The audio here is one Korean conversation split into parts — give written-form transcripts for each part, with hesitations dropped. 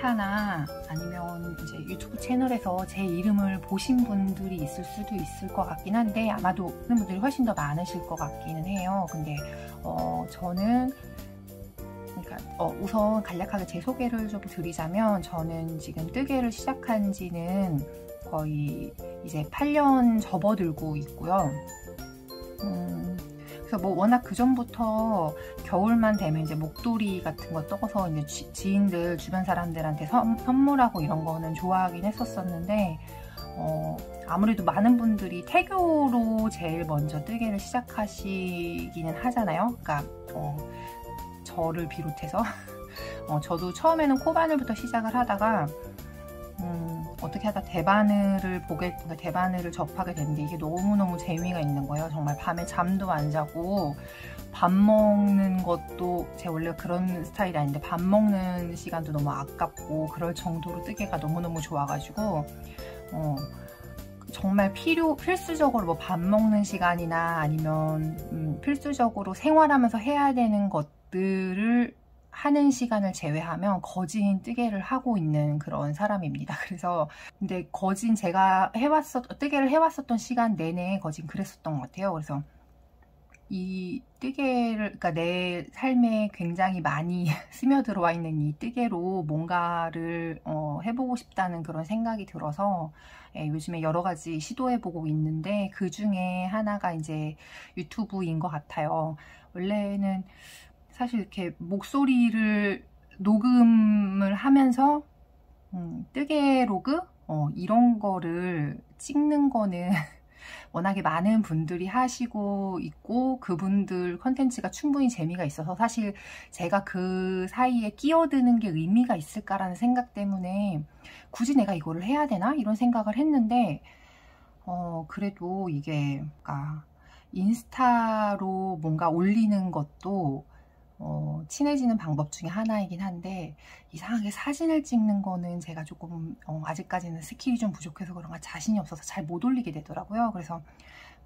인스타나 아니면 이제 유튜브 채널에서 제 이름을 보신 분들이 있을 수도 있을 것 같긴 한데, 아마도 그런 분들이 훨씬 더 많으실 것 같기는 해요. 근데 저는 그러니까 우선 간략하게 제 소개를 좀 드리자면, 저는 지금 뜨개를 시작한 지는 거의 이제 8년 접어들고 있고요. 그래서 뭐 워낙 그 전부터 겨울만 되면 이제 목도리 같은 거 떠서 이제 지인들, 주변 사람들한테 선물하고 이런 거는 좋아하긴 했었었는데, 아무래도 많은 분들이 태교로 제일 먼저 뜨개를 시작하시기는 하잖아요. 그러니까 저를 비롯해서 저도 처음에는 코바늘부터 시작을 하다가 어떻게 하다 대바늘을 접하게 됐는데, 이게 너무너무 재미가 있는 거예요. 정말 밤에 잠도 안 자고 밥 먹는 것도, 제 원래 그런 스타일이 아닌데 밥 먹는 시간도 너무 아깝고 그럴 정도로 뜨개가 너무너무 좋아가지고 정말 필수적으로 뭐 밥 먹는 시간이나 아니면 필수적으로 생활하면서 해야 되는 것들을 하는 시간을 제외하면 거진 뜨개를 하고 있는 그런 사람입니다. 그래서 근데 거진 제가 뜨개를 해왔었던 시간 내내 거진 그랬었던 것 같아요. 그래서 이 뜨개를, 그러니까 내 삶에 굉장히 많이 스며들어와 있는 이 뜨개로 뭔가를 해보고 싶다는 그런 생각이 들어서 요즘에 여러 가지 시도해보고 있는데, 그 중에 하나가 이제 유튜브인 것 같아요. 원래는 사실 이렇게 목소리를 녹음을 하면서 뜨개 로그 이런 거를 찍는 거는 워낙에 많은 분들이 하시고 있고, 그분들 컨텐츠가 충분히 재미가 있어서 사실 제가 그 사이에 끼어드는 게 의미가 있을까라는 생각 때문에 굳이 내가 이거를 해야 되나? 이런 생각을 했는데, 그래도 이게 인스타로 뭔가 올리는 것도 친해지는 방법 중에 하나이긴 한데, 이상하게 사진을 찍는 거는 제가 조금 아직까지는 스킬이 좀 부족해서 그런가 자신이 없어서 잘 못 올리게 되더라고요. 그래서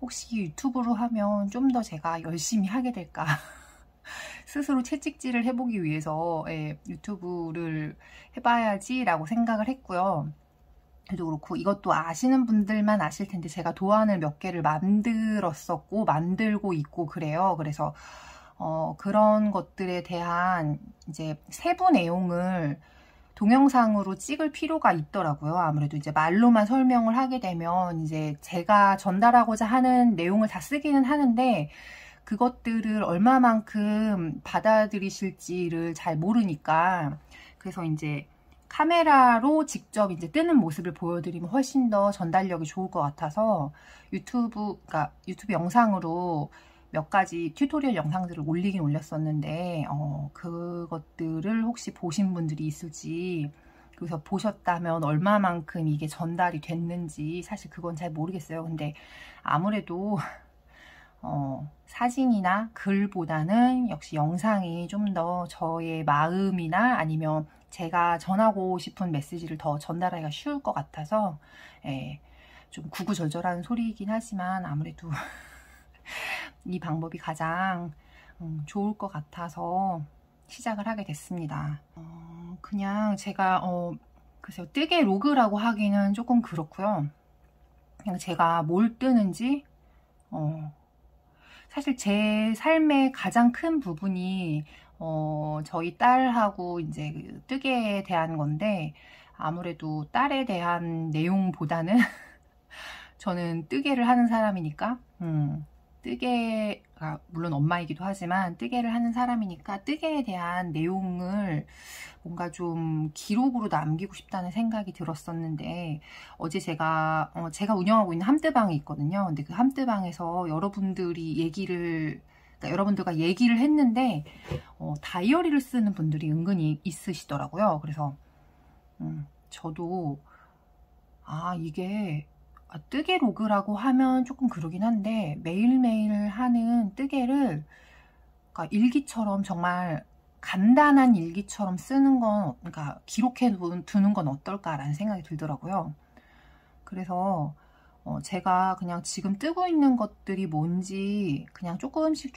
혹시 유튜브로 하면 좀 더 제가 열심히 하게 될까 스스로 채찍질을 해보기 위해서 유튜브를 해봐야지 라고 생각을 했고요. 그래도 그렇고, 이것도 아시는 분들만 아실 텐데 제가 도안을 몇 개를 만들고 있고 그래요. 그래서 그런 것들에 대한 이제 세부 내용을 동영상으로 찍을 필요가 있더라고요. 아무래도 이제 말로만 설명을 하게 되면 이제 제가 전달하고자 하는 내용을 다 쓰기는 하는데, 그것들을 얼마만큼 받아들이실지를 잘 모르니까, 그래서 이제 카메라로 직접 이제 뜨는 모습을 보여드리면 훨씬 더 전달력이 좋을 것 같아서 유튜브 영상으로 몇 가지 튜토리얼 영상들을 올리긴 올렸었는데, 그것들을 혹시 보신 분들이 있을지, 그래서 보셨다면 얼마만큼 이게 전달이 됐는지 사실 그건 잘 모르겠어요. 근데 아무래도 사진이나 글보다는 역시 영상이 좀 더 저의 마음이나 아니면 제가 전하고 싶은 메시지를 더 전달하기가 쉬울 것 같아서, 좀 구구절절한 소리이긴 하지만 아무래도 이 방법이 가장 좋을 것 같아서 시작을 하게 됐습니다. 그냥 제가 글쎄요, 뜨개 로그라고 하기는 조금 그렇고요. 그냥 제가 뭘 뜨는지, 사실 제 삶의 가장 큰 부분이 저희 딸하고 이제 그 뜨개에 대한 건데, 아무래도 딸에 대한 내용보다는 저는 뜨개를 하는 사람이니까, 뜨개가 물론 엄마이기도 하지만 뜨개를 하는 사람이니까 뜨개에 대한 내용을 뭔가 좀 기록으로 남기고 싶다는 생각이 들었었는데, 어제 제가 운영하고 있는 함뜨방이 있거든요. 근데 그 함뜨방에서 여러분들과 얘기를 했는데 다이어리를 쓰는 분들이 은근히 있으시더라고요. 그래서 저도 이게 뜨개 로그라고 하면 조금 그러긴 한데, 매일매일 하는 뜨개를 일기처럼, 정말 간단한 일기처럼 쓰는 건, 그러니까 기록해 두는 건 어떨까라는 생각이 들더라고요. 그래서 제가 그냥 지금 뜨고 있는 것들이 뭔지 그냥 조금씩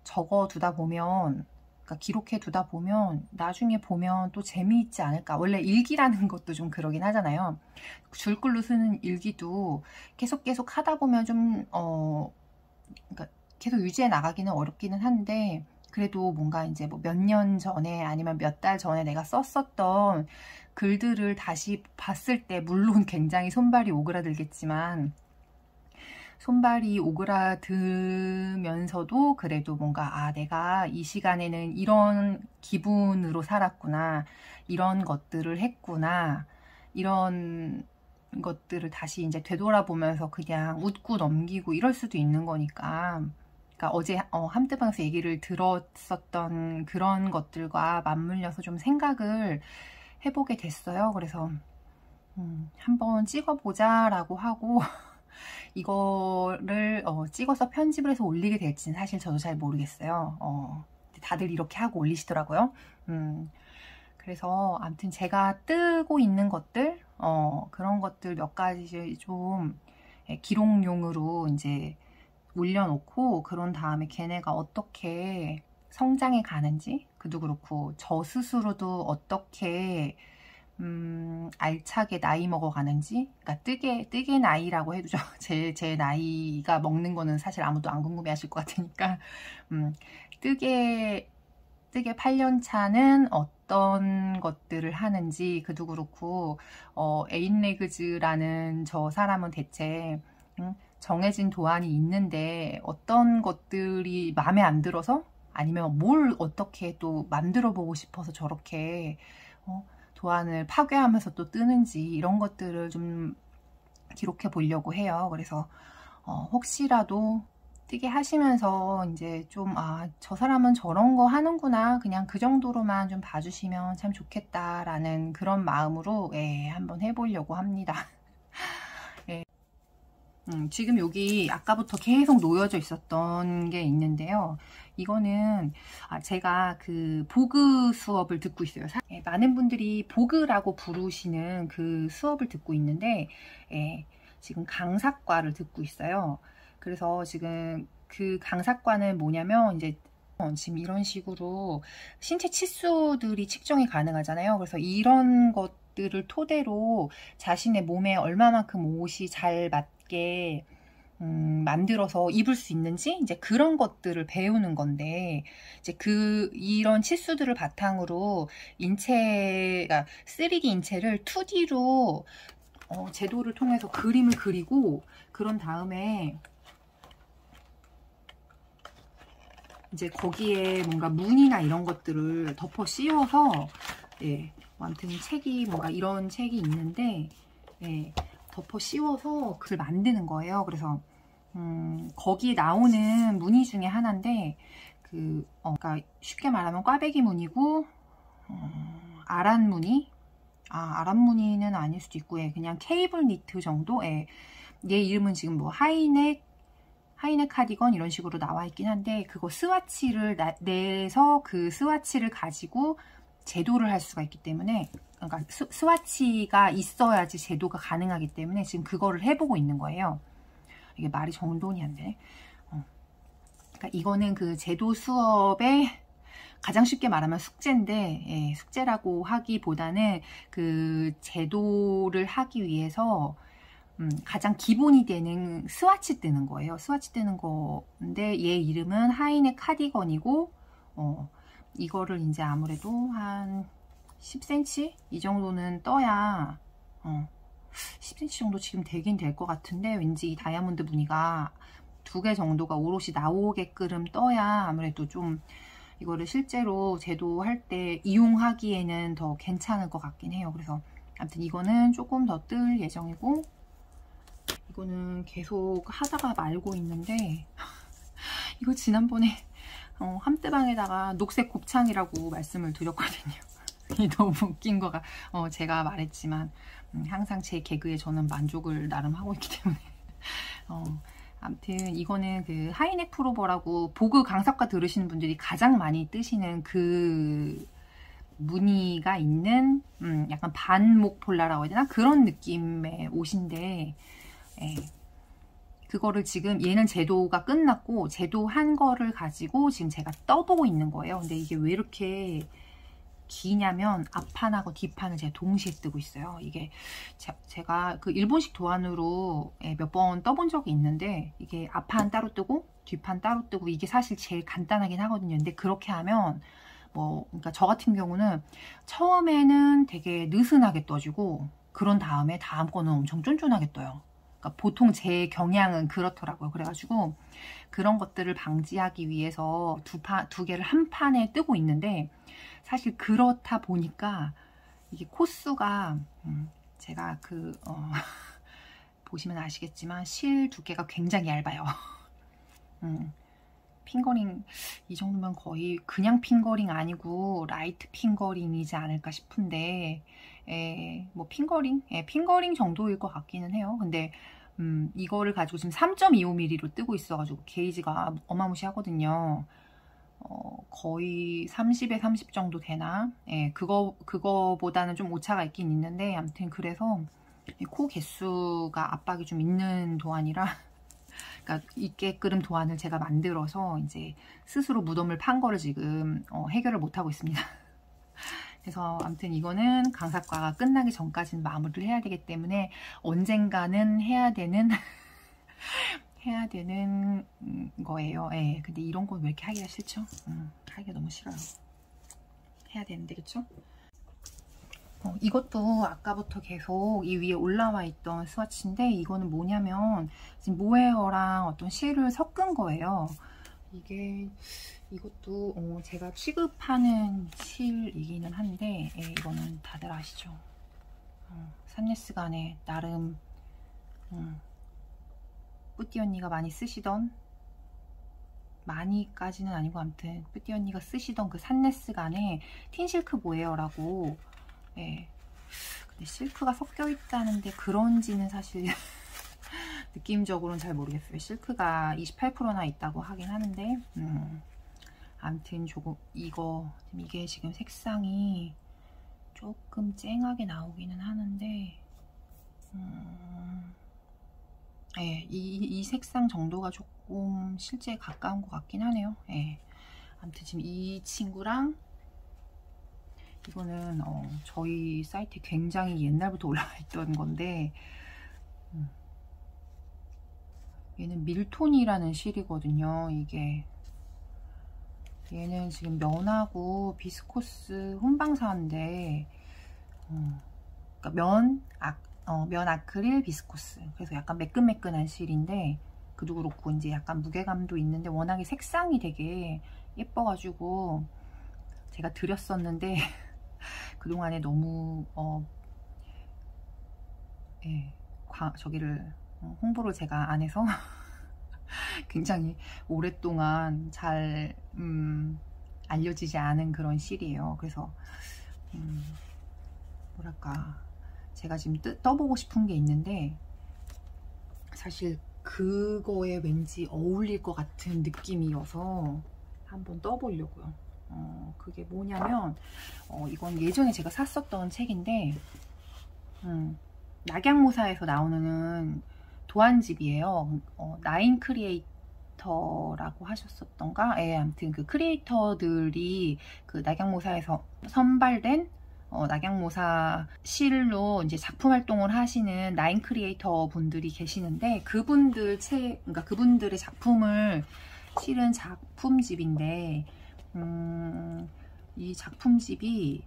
적어 두다 보면 그러니까 기록해 두다 보면 나중에 보면 또 재미있지 않을까. 원래 일기라는 것도 좀 그러긴 하잖아요. 줄글로 쓰는 일기도 계속 하다 보면 좀 그러니까 계속 유지해 나가기는 어렵기는 한데, 그래도 뭔가 이제 뭐 몇 년 전에 아니면 몇 달 전에 내가 썼었던 글들을 다시 봤을 때 물론 굉장히 손발이 오그라들겠지만, 손발이 오그라들면서도 그래도 뭔가 내가 이 시간에는 이런 기분으로 살았구나, 이런 것들을 했구나, 이런 것들을 다시 이제 되돌아보면서 그냥 웃고 넘기고 이럴 수도 있는 거니까. 그러니까 어제 함뜨방에서 얘기를 들었었던 그런 것들과 맞물려서 좀 생각을 해보게 됐어요. 그래서 한번 찍어보자 라고 하고 이거를 찍어서 편집을 해서 올리게 될지는 사실 저도 잘 모르겠어요. 다들 이렇게 하고 올리시더라고요. 그래서 아무튼 제가 뜨고 있는 것들, 그런 것들 몇 가지 좀 기록용으로 이제 올려놓고, 그런 다음에 걔네가 어떻게 성장해 가는지, 그도 그렇고 저 스스로도 어떻게 알차게 나이 먹어 가는지, 그러니까 뜨개 나이라고 해두죠. 제 나이가 먹는 거는 사실 아무도 안 궁금해 하실 것 같으니까. 뜨개 8년 차는 어떤 것들을 하는지, 그도 그렇고 에인레그즈라는 저 사람은 대체 정해진 도안이 있는데 어떤 것들이 마음에 안 들어서, 아니면 뭘 어떻게 또 만들어 보고 싶어서 저렇게 도안을 파괴하면서 또 뜨는지, 이런 것들을 좀 기록해 보려고 해요. 그래서 혹시라도 뜨게 하시면서 이제 좀 저 사람은 저런 거 하는구나, 그냥 그 정도로만 좀 봐주시면 참 좋겠다라는 그런 마음으로 한번 해보려고 합니다. 지금 여기 아까부터 계속 놓여져 있었던 게 있는데요. 이거는 제가 그 보그 수업을 듣고 있어요. 많은 분들이 보그라고 부르시는 그 수업을 듣고 있는데, 지금 강사과를 듣고 있어요. 그래서 지금 그 강사과는 뭐냐면, 이제 지금 이런 식으로 신체 치수들이 측정이 가능하잖아요. 그래서 이런 것들을 토대로 자신의 몸에 얼마만큼 옷이 잘 맞게 만들어서 입을 수 있는지, 이제 그런 것들을 배우는 건데, 이제 이런 치수들을 바탕으로 인체가 3D 인체를 2D로 제도를 통해서 그림을 그리고, 그런 다음에 이제 거기에 뭔가 무늬나 이런 것들을 덮어 씌워서, 아무튼 책이 뭔가 이런 책이 있는데, 덮어 씌워서 그걸 만드는 거예요. 그래서 거기에 나오는 무늬 중에 하나인데, 그러니까 쉽게 말하면 꽈배기 무늬고, 아란 무늬? 아란 무늬는 아닐 수도 있고, 그냥 케이블 니트 정도? 얘 이름은 지금 뭐 하이넥 카디건 이런 식으로 나와 있긴 한데, 그거 스와치를 내서 그 스와치를 가지고 제도를 할 수가 있기 때문에, 그러니까 스와치가 있어야지 제도가 가능하기 때문에 지금 그거를 해보고 있는 거예요. 이게 말이 정돈이 안 되네. 그러니까 이거는 그 제도 수업의 가장 쉽게 말하면 숙제인데, 숙제라고 하기보다는 그 제도를 하기 위해서 가장 기본이 되는 스와치 뜨는 거예요. 스와치 뜨는 건데, 얘 이름은 하이넥 카디건이고, 이거를 이제 아무래도 한 10cm? 이 정도는 떠야 10cm 정도 지금 되긴 될 것 같은데, 왠지 이 다이아몬드 무늬가 2개 정도가 오롯이 나오게끔 떠야 아무래도 좀 이거를 실제로 제도할 때 이용하기에는 더 괜찮을 것 같긴 해요. 그래서 아무튼 이거는 조금 더 뜰 예정이고, 이거는 계속 하다가 말고 있는데, 이거 지난번에 함뜨방에다가 녹색 곱창이라고 말씀을 드렸거든요. 너무 웃긴 거가, 제가 말했지만 항상 제 개그에 저는 만족을 나름 하고 있기 때문에 아무튼 이거는 그 하이넥 프로버라고 보그 강사과 들으시는 분들이 가장 많이 뜨시는 그 무늬가 있는 약간 반목 폴라라고 해야 되나? 그런 느낌의 옷인데, 그거를 지금 얘는 제도가 끝났고 제도한 거를 가지고 지금 제가 떠보고 있는 거예요. 근데 이게 왜 이렇게 기냐면 앞판하고 뒷판을 제가 동시에 뜨고 있어요. 이게 제가 그 일본식 도안으로 몇 번 떠본 적이 있는데 이게 앞판 따로 뜨고 뒷판 따로 뜨고 이게 사실 제일 간단하긴 하거든요. 근데 그렇게 하면 그러니까 저 같은 경우는 처음에는 되게 느슨하게 떠지고 그런 다음에 다음 거는 엄청 쫀쫀하게 떠요. 그러니까 보통 제 경향은 그렇더라고요. 그래가지고 그런 것들을 방지하기 위해서 두 개를 한 판에 뜨고 있는데 사실 그렇다 보니까 이게 코수가 제가 보시면 아시겠지만 실 두께가 굉장히 얇아요. 핑거링 이 정도면 거의 그냥 핑거링 아니고 라이트 핑거링이지 않을까 싶은데 뭐 핑거링 정도일 것 같기는 해요. 근데 이거를 가지고 지금 3.25mm로 뜨고 있어가지고 게이지가 어마무시하거든요. 거의 30에 30 정도 되나? 그거보다는 좀 오차가 있긴 있는데 아무튼 그래서 코 개수가 압박이 좀 있는 도안이라 그러니까 있게끔 도안을 제가 만들어서 이제 스스로 무덤을 판 거를 지금 해결을 못 하고 있습니다. 그래서 아무튼 이거는 강사과가 끝나기 전까지는 마무리를 해야 되기 때문에 언젠가는 해야 되는 거예요. 예. 근데 이런 건 왜 이렇게 하기가 싫죠? 하기가 너무 싫어요. 해야 되는데, 그쵸? 이것도 아까부터 계속 이 위에 올라와 있던 스와치인데 이거는 뭐냐면 지금 모헤어랑 어떤 실을 섞은 거예요. 이것도 제가 취급하는 실이기는 한데 이거는 다들 아시죠? 산네스간에 나름 뿌띠 언니가 많이 쓰시던, 많이까지는 아니고 아무튼 뿌띠 언니가 쓰시던 그 산네스간에 틴실크 모헤어라고. 근데 실크가 섞여 있다는데 그런지는 사실 느낌적으로는 잘 모르겠어요. 실크가 28%나 있다고 하긴 하는데 아무튼 이게 지금 색상이 조금 쨍하게 나오기는 하는데 이 색상 정도가 조금 실제에 가까운 것 같긴 하네요. 아무튼 지금 이 친구랑 이거는 저희 사이트에 굉장히 옛날부터 올라와 있던 건데 얘는 밀톤이라는 실이거든요. 얘는 지금 면하고 비스코스 혼방사인데 그러니까 면 아크릴 비스코스, 그래서 약간 매끈매끈한 실인데 그도 그렇고 이제 약간 무게감도 있는데 워낙에 색상이 되게 예뻐가지고 제가 드렸었는데 그동안에 너무 홍보를 제가 안 해서 굉장히 오랫동안 잘 알려지지 않은 그런 실이에요. 그래서 뭐랄까, 제가 지금 떠보고 싶은 게 있는데 사실 그거에 왠지 어울릴 것 같은 느낌이어서 한번 떠보려고요. 그게 뭐냐면 이건 예전에 제가 샀었던 책인데 낙양모사에서 나오는 도안집이에요. 나인 크리에이터라고 하셨었던가? 아무튼 그 크리에이터들이 그 낙양모사에서 선발된 낙양모사 실로 이제 작품 활동을 하시는 나인 크리에이터 분들이 계시는데 그러니까 그분들의 작품을 실은 작품집인데 이 작품집이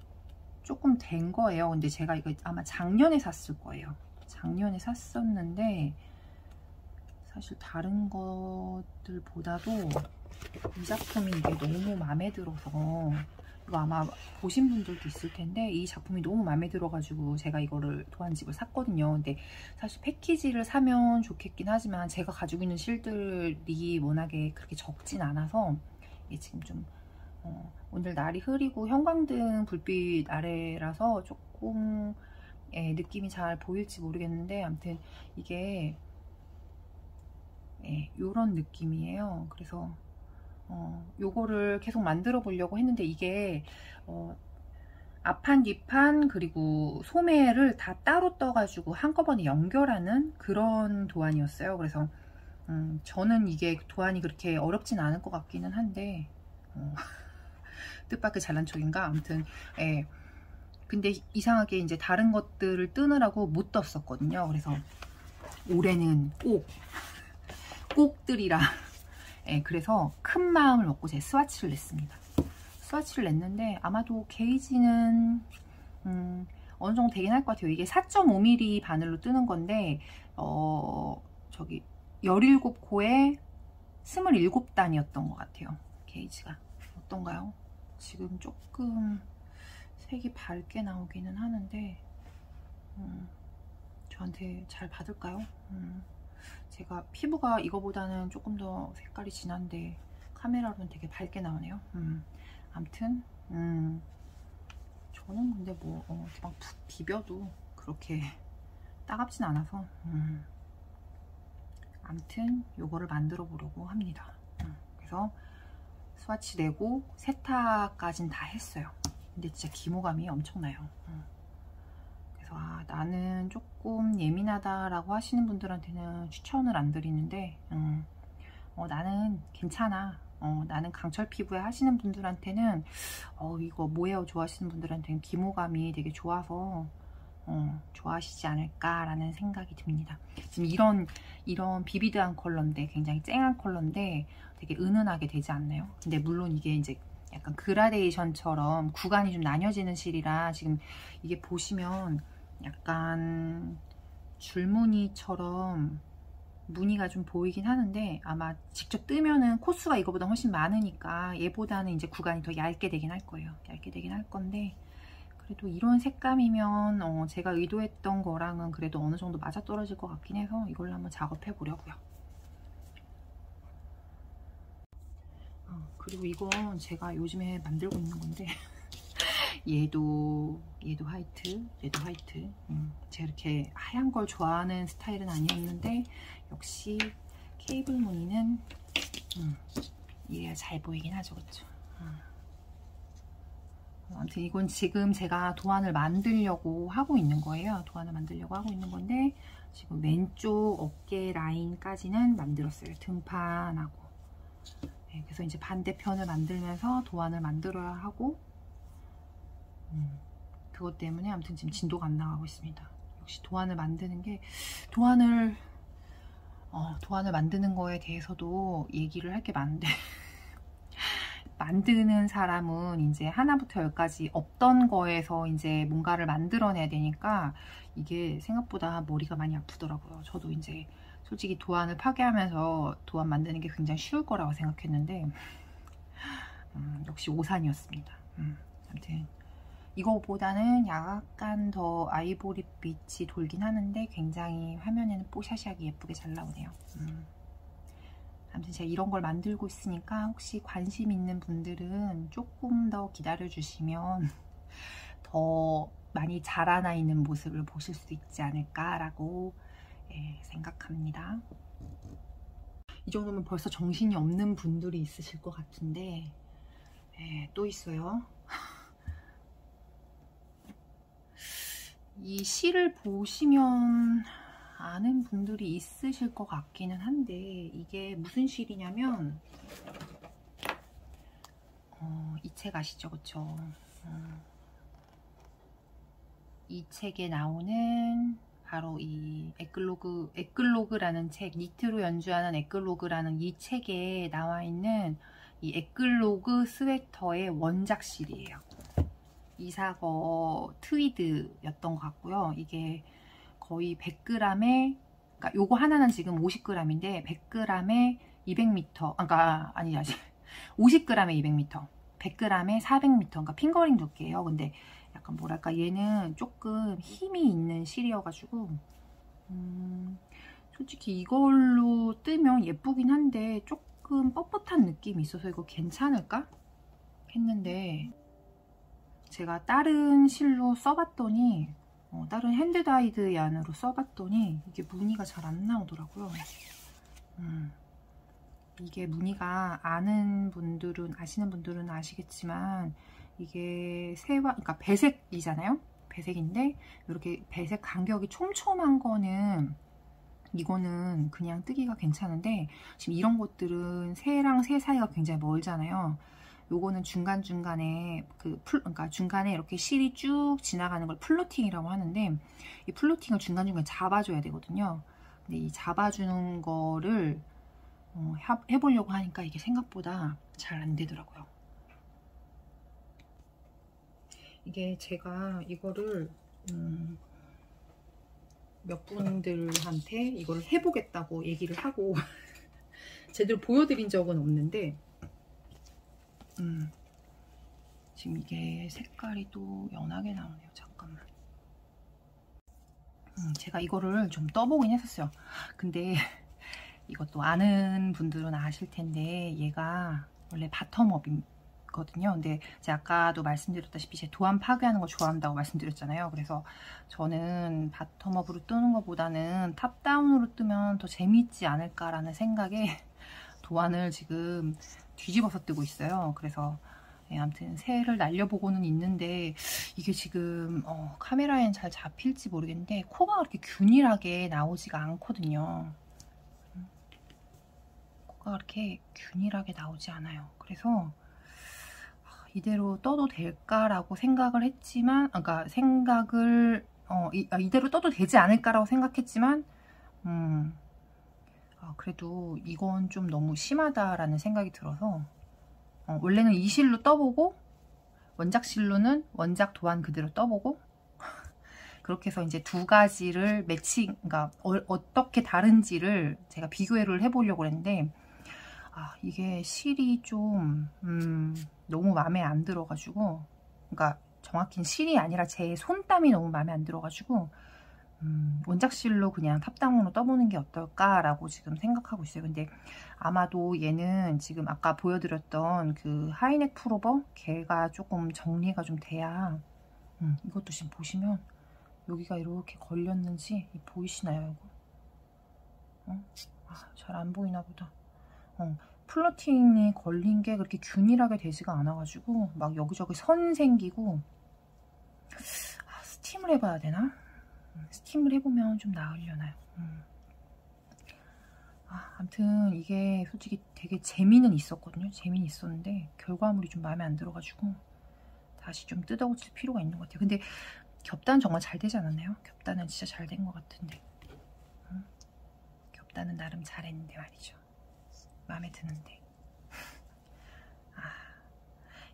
조금 된 거예요. 근데 제가 이거 아마 작년에 샀을 거예요. 작년에 샀었는데 사실 다른 것들보다도 이 작품이 이게 너무 마음에 들어서, 이거 아마 보신 분들도 있을 텐데 이 작품이 너무 마음에 들어가지고 제가 이거를 도안집을 샀거든요. 근데 사실 패키지를 사면 좋겠긴 하지만 제가 가지고 있는 실들이 워낙에 그렇게 적진 않아서 이게 지금 좀 오늘 날이 흐리고 형광등 불빛 아래라서 조금 느낌이 잘 보일지 모르겠는데 아무튼 이게 요런 느낌이에요. 그래서 요거를 계속 만들어 보려고 했는데 이게 앞판 뒷판 그리고 소매를 다 따로 떠가지고 한꺼번에 연결하는 그런 도안이었어요. 그래서 저는 이게 도안이 그렇게 어렵진 않을 것 같기는 한데 뜻밖의 잘난 척인가? 아무튼 예. 근데 이상하게 이제 다른 것들을 뜨느라고 못 떴었거든요. 그래서 올해는 꼭들이라 예, 그래서 큰 마음을 먹고 제 스와치를 냈습니다. 스와치를 냈는데 아마도 게이지는 어느 정도 되긴 할 것 같아요. 이게 4.5mm 바늘로 뜨는 건데 저기 17코에 27단이었던 것 같아요. 게이지가 어떤가요? 지금 조금 색이 밝게 나오기는 하는데 저한테 잘 받을까요? 제가 피부가 이거보다는 조금 더 색깔이 진한데 카메라로는 되게 밝게 나오네요. 아무튼 저는 근데 뭐 막 비벼도 그렇게 따갑진 않아서 아무튼 요거를 만들어 보려고 합니다. 그래서 스와치 내고 세타까진 다 했어요. 근데 진짜 기모감이 엄청나요. 그래서 나는 조금 예민하다라고 하시는 분들한테는 추천을 안 드리는데 나는 괜찮아. 나는 강철 피부에 하시는 분들한테는 이거 뭐예요 좋아하시는 분들한테는 기모감이 되게 좋아서 좋아하시지 않을까라는 생각이 듭니다. 지금 이런 비비드한 컬러인데 굉장히 쨍한 컬러인데 되게 은은하게 되지 않나요? 근데 물론 이게 이제 약간 그라데이션처럼 구간이 좀 나뉘어지는 실이라 지금 이게 보시면 약간 줄무늬처럼 무늬가 좀 보이긴 하는데 아마 직접 뜨면은 코수가 이거보다 훨씬 많으니까 얘보다는 이제 구간이 더 얇게 되긴 할 거예요. 얇게 되긴 할 건데 그래도 이런 색감이면 제가 의도했던 거랑은 그래도 어느 정도 맞아떨어질 것 같긴 해서 이걸로 한번 작업해 보려고요. 그리고 이건 제가 요즘에 만들고 있는 건데 얘도 화이트, 얘도 화이트. 제가 이렇게 하얀 걸 좋아하는 스타일은 아니었는데 역시 케이블 무늬는 이래야 잘 보이긴 하죠, 그렇죠? 아무튼 이건 지금 제가 도안을 만들려고 하고 있는 거예요. 도안을 만들려고 하고 있는 건데 지금 왼쪽 어깨 라인까지는 만들었어요. 등판하고. 네, 그래서 이제 반대편을 만들면서 도안을 만들어야 하고 그것 때문에 아무튼 지금 진도가 안 나가고 있습니다. 역시 도안을 만드는 게 도안을 만드는 거에 대해서도 얘기를 할 게 많은데 만드는 사람은 이제 하나부터 열까지 없던 거에서 이제 뭔가를 만들어내야 되니까 이게 생각보다 머리가 많이 아프더라고요. 저도 이제 솔직히 도안을 파괴하면서 도안 만드는 게 굉장히 쉬울 거라고 생각했는데 역시 오산이었습니다. 아무튼 이거보다는 약간 더 아이보리빛이 돌긴 하는데 굉장히 화면에는 뽀샤시하게 예쁘게 잘 나오네요. 아무튼 제가 이런 걸 만들고 있으니까 혹시 관심 있는 분들은 조금 더 기다려 주시면 더 많이 자라나 있는 모습을 보실 수 있지 않을까라고 생각합니다. 이 정도면 벌써 정신이 없는 분들이 있으실 것 같은데 또 있어요. 이 실을 보시면 아는 분들이 있으실 것 같기는 한데 이게 무슨 실이냐면 이 책 아시죠? 그쵸? 이 책에 나오는 바로 이 에클로그라는 책, 니트로 연주하는 에클로그라는 이 책에 나와 있는 이 에클로그 스웨터의 원작실이에요. 이사거 트위드였던 것 같고요. 이게 거의 100g에, 그러니까 요거 하나는 지금 50g인데 100g에 200m, 아니 50g에 200m, 100g에 400m, 그러니까 핑거링 두께예요. 근데 약간 뭐랄까 얘는 조금 힘이 있는 실이어가지고 솔직히 이걸로 뜨면 예쁘긴 한데 조금 뻣뻣한 느낌이 있어서 이거 괜찮을까 했는데 제가 다른 실로 써봤더니 다른 핸드다이드 얀으로 써봤더니 이게 무늬가 잘 안 나오더라고요. 이게 무늬가 아시는 분들은 아시겠지만 이게 그러니까 배색이잖아요. 배색인데 이렇게 배색 간격이 촘촘한 거는 이거는 그냥 뜨기가 괜찮은데 지금 이런 것들은 새랑 새 사이가 굉장히 멀잖아요. 요거는 중간중간에 그러니까 중간에 이렇게 실이 쭉 지나가는 걸 플로팅이라고 하는데, 이 플로팅을 중간중간에 잡아줘야 되거든요. 근데 이 잡아주는 거를 해보려고 하니까 이게 생각보다 잘 안 되더라고요. 이게 제가 이거를 몇 분들한테 이걸 해보겠다고 얘기를 하고 제대로 보여드린 적은 없는데, 지금 이게 색깔이 또 연하게 나오네요. 잠깐만. 제가 이거를 좀 떠보긴 했었어요. 근데 이것도 아는 분들은 아실 텐데 얘가 원래 바텀업이거든요. 근데 제가 아까도 말씀드렸다시피 제 도안 파괴하는 거 좋아한다고 말씀드렸잖아요. 그래서 저는 바텀업으로 뜨는 것보다는 탑다운으로 뜨면 더 재미있지 않을까라는 생각에 도안을 지금 뒤집어서 뜨고 있어요. 그래서 아무튼 새를 날려보고는 있는데 이게 지금 카메라엔 잘 잡힐지 모르겠는데 코가 그렇게 균일하게 나오지가 않거든요. 코가 그렇게 균일하게 나오지 않아요. 그래서 이대로 떠도 될까라고 생각을 했지만, 그러니까 생각을 이대로 떠도 되지 않을까라고 생각했지만 그래도 이건 좀 너무 심하다라는 생각이 들어서 원래는 이 실로 떠보고 원작 실로는 원작 도안 그대로 떠보고 그렇게 해서 이제 두 가지를 그러니까 어떻게 다른지를 제가 비교를 해보려고 했는데 이게 실이 좀 너무 마음에 안 들어가지고, 그러니까 정확히는 실이 아니라 제 손땀이 너무 마음에 안 들어가지고 원작실로 그냥 탑다운으로 떠보는 게 어떨까라고 지금 생각하고 있어요. 근데 아마도 얘는 지금 아까 보여드렸던 그 하이넥 풀오버 걔가 조금 정리가 좀 돼야 이것도 지금 보시면 여기가 이렇게 걸렸는지 보이시나요? 이거? 잘 안 보이나 보다. 플러팅이 걸린 게 그렇게 균일하게 되지가 않아가지고 막 여기저기 선 생기고, 스팀을 해봐야 되나? 스팀을 해보면 좀 나으려나요? 아무튼 이게 솔직히 되게 재미는 있었거든요. 재미는 있었는데 결과물이 좀 마음에 안 들어가지고 다시 좀 뜯어고칠 필요가 있는 것 같아요. 근데 겹단 정말 잘 되지 않았나요? 겹단은 진짜 잘 된 것 같은데 겹단은 나름 잘했는데 말이죠. 마음에 드는데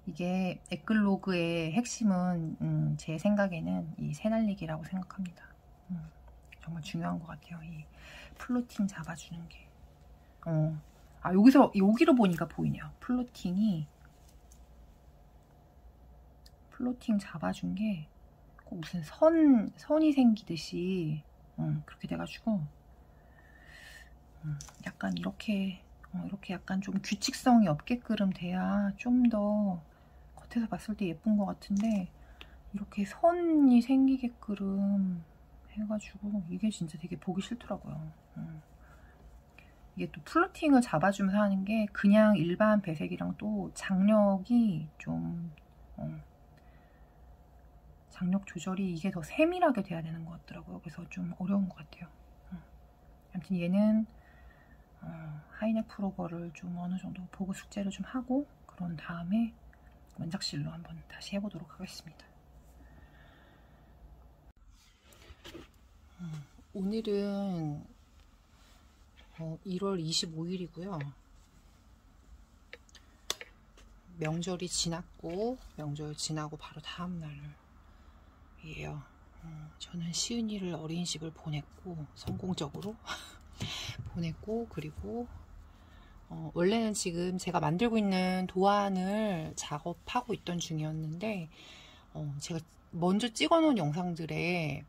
이게 에클로그의 핵심은 제 생각에는 이 새날리기라고 생각합니다. 정말 중요한 것 같아요. 이 플로팅 잡아주는 게. 여기로 보니까 보이네요. 플로팅 잡아준 게 꼭 무슨 선이 생기듯이 그렇게 돼가지고 약간 이렇게 약간 좀 규칙성이 없게끔 돼야 좀 더 겉에서 봤을 때 예쁜 것 같은데, 이렇게 선이 생기게끔 해가지고 이게 진짜 되게 보기 싫더라고요. 이게 또 플로팅을 잡아주면서 하는 게 그냥 일반 배색이랑 또 장력이 좀 장력 조절이 이게 더 세밀하게 돼야 되는 것 같더라고요. 그래서 좀 어려운 것 같아요. 아무튼 얘는 하이넥 풀오버를 좀 어느 정도 보고 숙제를 좀 하고 그런 다음에 원작실로 한번 다시 해보도록 하겠습니다. 오늘은 1월 25일이고요. 명절이 지났고 명절 지나고 바로 다음날이에요. 저는 시은이를 어린이집을 보냈고 성공적으로 보냈고, 그리고 원래는 지금 제가 만들고 있는 도안을 작업하고 있던 중이었는데 제가 먼저 찍어 놓은 영상들에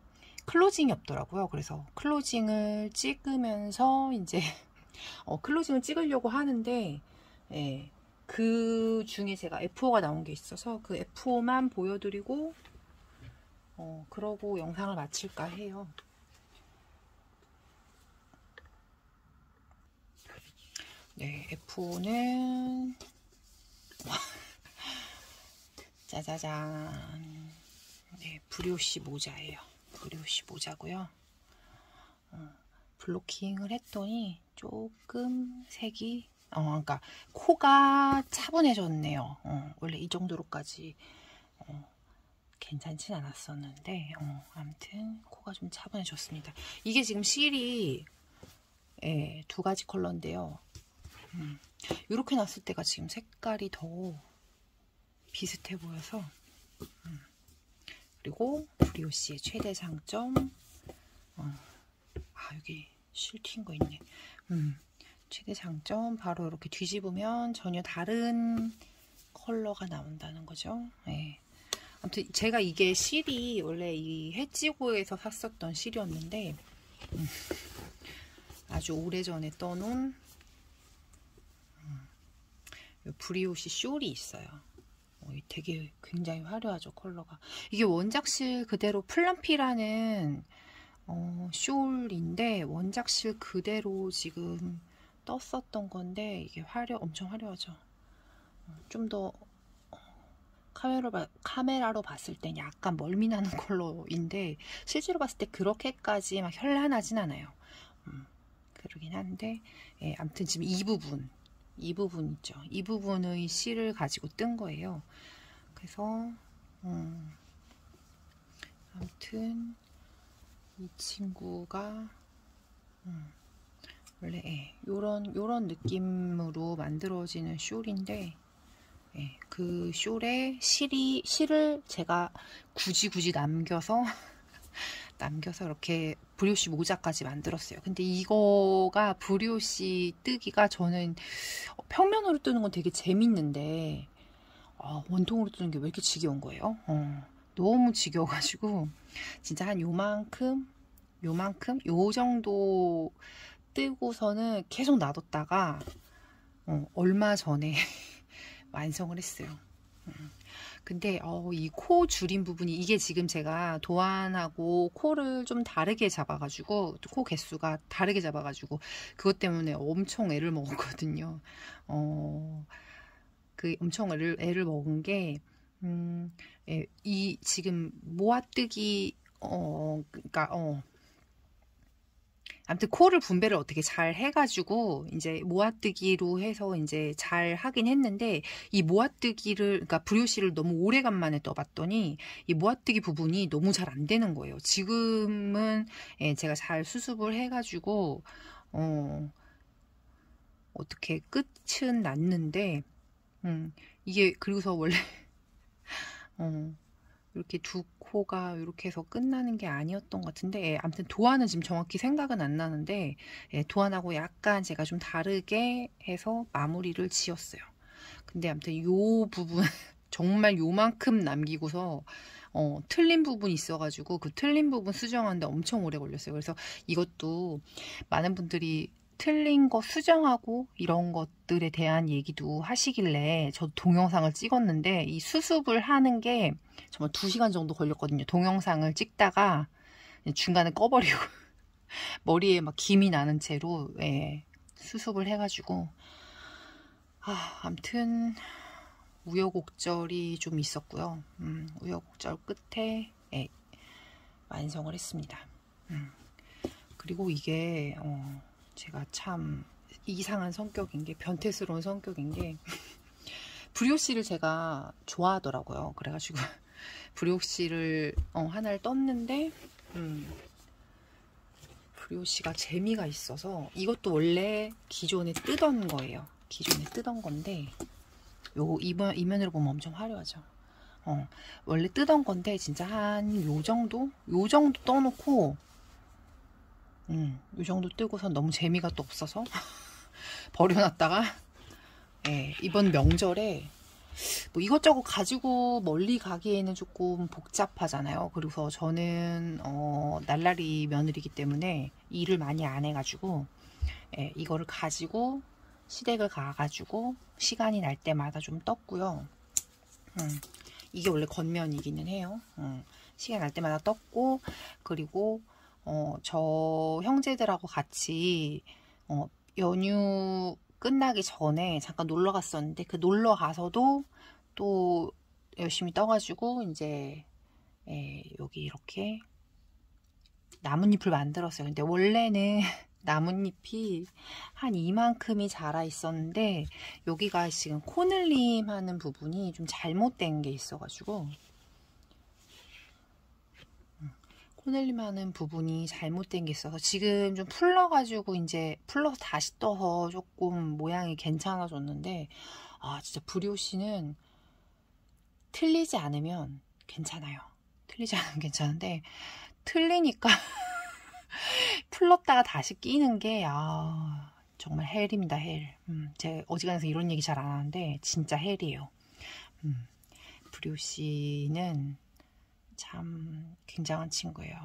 클로징이 없더라고요. 그래서 클로징을 찍으면서 이제 클로징을 찍으려고 하는데 그 중에 제가 F5가 나온 게 있어서 그 F5만 보여드리고 그러고 영상을 마칠까 해요. 네, F5는 짜자잔, 네, 브리오시 모자예요. 브리오시 모자고요. 블로킹을 했더니 조금 색이 그러니까 코가 차분해졌네요. 원래 이 정도로까지 괜찮진 않았었는데 아무튼 코가 좀 차분해졌습니다. 이게 지금 실이 두 가지 컬러인데요. 이렇게 놨을 때가 지금 색깔이 더 비슷해 보여서 그리고 브리오시의 최대 장점 여기 실 튄 거 있네. 최대 장점 바로 이렇게 뒤집으면 전혀 다른 컬러가 나온다는 거죠. 네. 아무튼 제가 이게 실이 원래 이 해찌고에서 샀었던 실이었는데 아주 오래전에 떠놓은 브리오시 숄이 있어요. 되게 굉장히 화려하죠, 컬러가. 이게 원작실 그대로 플럼피라는 숄인데 원작실 그대로 지금 떴었던 건데 이게 엄청 화려하죠. 좀 더 카메라로 봤을 땐 약간 멀미나는 컬러인데 실제로 봤을 때 그렇게까지 막 현란하진 않아요. 그러긴 한데 아무튼 지금 이 부분 있죠. 이 부분의 실을 가지고 뜬 거예요. 그래서 아무튼 이 친구가 원래 요런 느낌으로 만들어지는 숄인데 그 숄에 실을 제가 굳이 남겨서 이렇게 브리오시 모자까지 만들었어요. 근데 이거가 브리오시 뜨기가 저는 평면으로 뜨는 건 되게 재밌는데 원통으로 뜨는 게 왜 이렇게 지겨운 거예요? 너무 지겨워가지고 진짜 한 요만큼 요 정도 뜨고서는 계속 놔뒀다가 얼마 전에 완성을 했어요. 근데 이 코 줄임 부분이 이게 지금 제가 도안하고 코를 좀 다르게 잡아가지고 코 개수가 다르게 잡아가지고 그것 때문에 엄청 애를 먹었거든요. 그 엄청 애를 먹은 게 이 지금 모아뜨기 그러니까 아무튼 코를 분배를 어떻게 잘 해가지고 이제 모아뜨기로 해서 이제 잘 하긴 했는데 이 모아뜨기를 그러니까 브리오시를 너무 오래간만에 떠봤더니 이 모아뜨기 부분이 너무 잘 안 되는 거예요. 지금은 제가 잘 수습을 해가지고 어떻게 끝은 났는데 이게 그리고서 원래 이렇게 두 코가 이렇게 해서 끝나는 게 아니었던 것 같은데 아무튼 도안은 지금 정확히 생각은 안 나는데 도안하고 약간 제가 좀 다르게 해서 마무리를 지었어요. 근데 아무튼 요 부분 정말 요만큼 남기고서 틀린 부분이 있어가지고 그 틀린 부분 수정하는데 엄청 오래 걸렸어요. 그래서 이것도 많은 분들이 틀린 거 수정하고 이런 것들에 대한 얘기도 하시길래 저도 동영상을 찍었는데 이 수습을 하는 게 정말 2시간 정도 걸렸거든요. 동영상을 찍다가 중간에 꺼버리고 머리에 막 김이 나는 채로 수습을 해가지고 아무튼 우여곡절이 좀 있었고요. 우여곡절 끝에 완성을 했습니다. 그리고 이게 제가 참 이상한 성격인 게 변태스러운 성격인 게 브리오시를 제가 좋아하더라고요. 그래가지고 브리오시를 하나를 떴는데 브리오시가 재미가 있어서 이것도 원래 기존에 뜨던 거예요. 기존에 뜨던 건데 이면으로 보면 엄청 화려하죠. 원래 뜨던 건데 진짜 한 요 정도 떠놓고 요 정도 뜨고선 너무 재미가 또 없어서 버려놨다가 이번 명절에 뭐 이것저것 가지고 멀리 가기에는 조금 복잡하잖아요. 그래서 저는 날라리 며느리기 때문에 일을 많이 안 해가지고 이거를 가지고 시댁을 가가지고 시간이 날 때마다 좀 떴고요. 이게 원래 겉면이기는 해요. 시간 날 때마다 떴고 그리고 저 형제들하고 같이 연휴 끝나기 전에 잠깐 놀러 갔었는데 그 놀러 가서도 또 열심히 떠가지고 이제 여기 이렇게 나뭇잎을 만들었어요. 근데 원래는 나뭇잎이 한 이만큼이 자라 있었는데 여기가 지금 코늘림 하는 부분이 좀 잘못된 게 있어가지고 코넬림 하는 부분이 잘못된 게 있어서 지금 좀 풀러가지고 이제 풀러서 다시 떠서 조금 모양이 괜찮아졌는데 아 진짜 브리오시는 틀리지 않으면 괜찮아요. 틀리지 않으면 괜찮은데 틀리니까 풀렀다가 다시 끼는 게 정말 헬입니다. 헬. 제가 어지간해서 이런 얘기 잘 안 하는데 진짜 헬이에요. 브리오시는 참 굉장한 친구예요.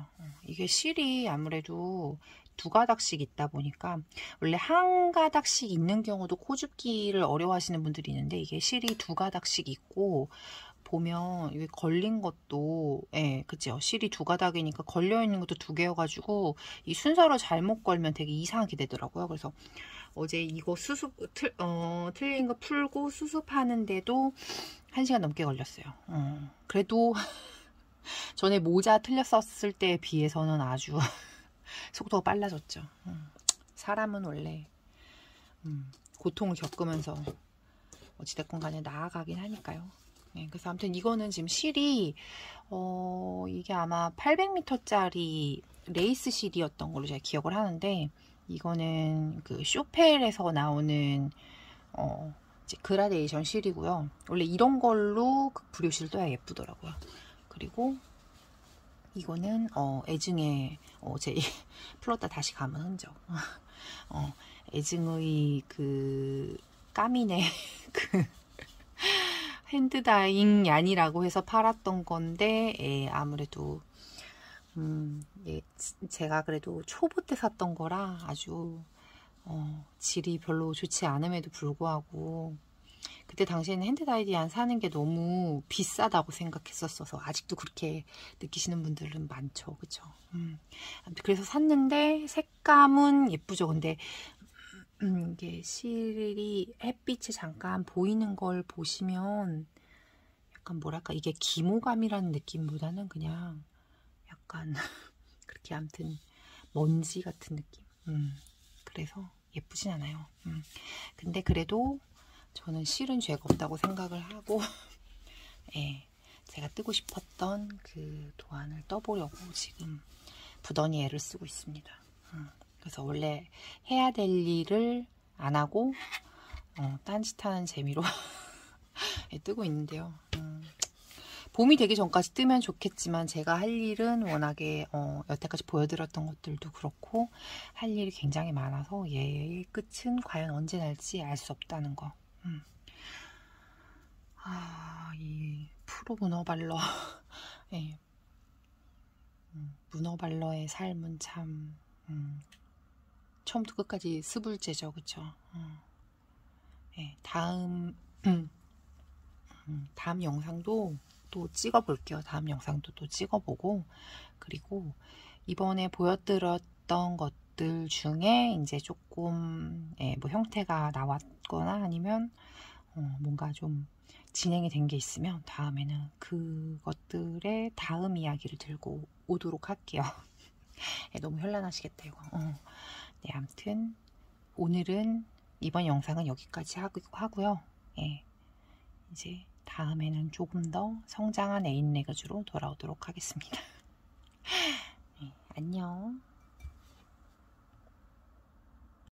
이게 실이 아무래도 두 가닥씩 있다 보니까 원래 한 가닥씩 있는 경우도 코줍기를 어려워하시는 분들이 있는데 이게 실이 두 가닥씩 있고 보면 여기 걸린 것도 그죠? 실이 두 가닥이니까 걸려 있는 것도 두 개여가지고 이 순서로 잘못 걸면 되게 이상하게 되더라고요. 그래서 어제 이거 틀린 거 풀고 수습하는데도 1시간 넘게 걸렸어요. 그래도 전에 모자 틀렸었을 때에 비해서는 아주 속도가 빨라졌죠. 사람은 원래 고통을 겪으면서 어찌됐건 간에 나아가긴 하니까요. 그래서 아무튼 이거는 지금 실이 이게 아마 800m짜리 레이스 실이었던 걸로 제가 기억을 하는데 이거는 그 쇼펠에서 나오는 이제 그라데이션 실이고요. 원래 이런 걸로 그 브리오시를 떠야 예쁘더라고요. 그리고 이거는 애증의 제 풀었다 다시 감은 흔적. 애증의 그 까미네 그 핸드다잉 얀이라고 해서 팔았던 건데 아무래도 제가 그래도 초보 때 샀던 거라 아주 질이 별로 좋지 않음에도 불구하고 그때 당시에는 핸드다이안 사는 게 너무 비싸다고 생각했었어서 아직도 그렇게 느끼시는 분들은 많죠. 그쵸? 그래서 샀는데 색감은 예쁘죠. 근데 이게 실이 햇빛에 잠깐 보이는 걸 보시면 약간 뭐랄까 이게 기모감이라는 느낌보다는 그냥 약간 그렇게 아무튼 먼지 같은 느낌. 그래서 예쁘진 않아요. 근데 그래도 저는 실은 죄가 없다고 생각을 하고 제가 뜨고 싶었던 그 도안을 떠보려고 지금 부단히 애를 쓰고 있습니다. 그래서 원래 해야 될 일을 안 하고 딴짓하는 재미로 뜨고 있는데요. 봄이 되기 전까지 뜨면 좋겠지만 제가 할 일은 워낙에 여태까지 보여드렸던 것들도 그렇고 할 일이 굉장히 많아서 얘의 끝은 과연 언제 날지 알 수 없다는 거. 이 프로 문어발러 문어발러의 삶은 참 처음부터 끝까지 스불제죠. 그쵸? 다음 영상도 또 찍어볼게요. 다음 영상도 또 찍어보고 그리고 이번에 보여드렸던 것들 중에 이제 조금 뭐 형태가 나왔거나 아니면 뭔가 좀 진행이 된 게 있으면 다음에는 그것들의 다음 이야기를 들고 오도록 할게요. 너무 현란하시겠다 이거. 네, 아무튼 오늘은 이번 영상은 여기까지 하고요. 이제 다음에는 조금 더 성장한 에인 레그즈로 돌아오도록 하겠습니다.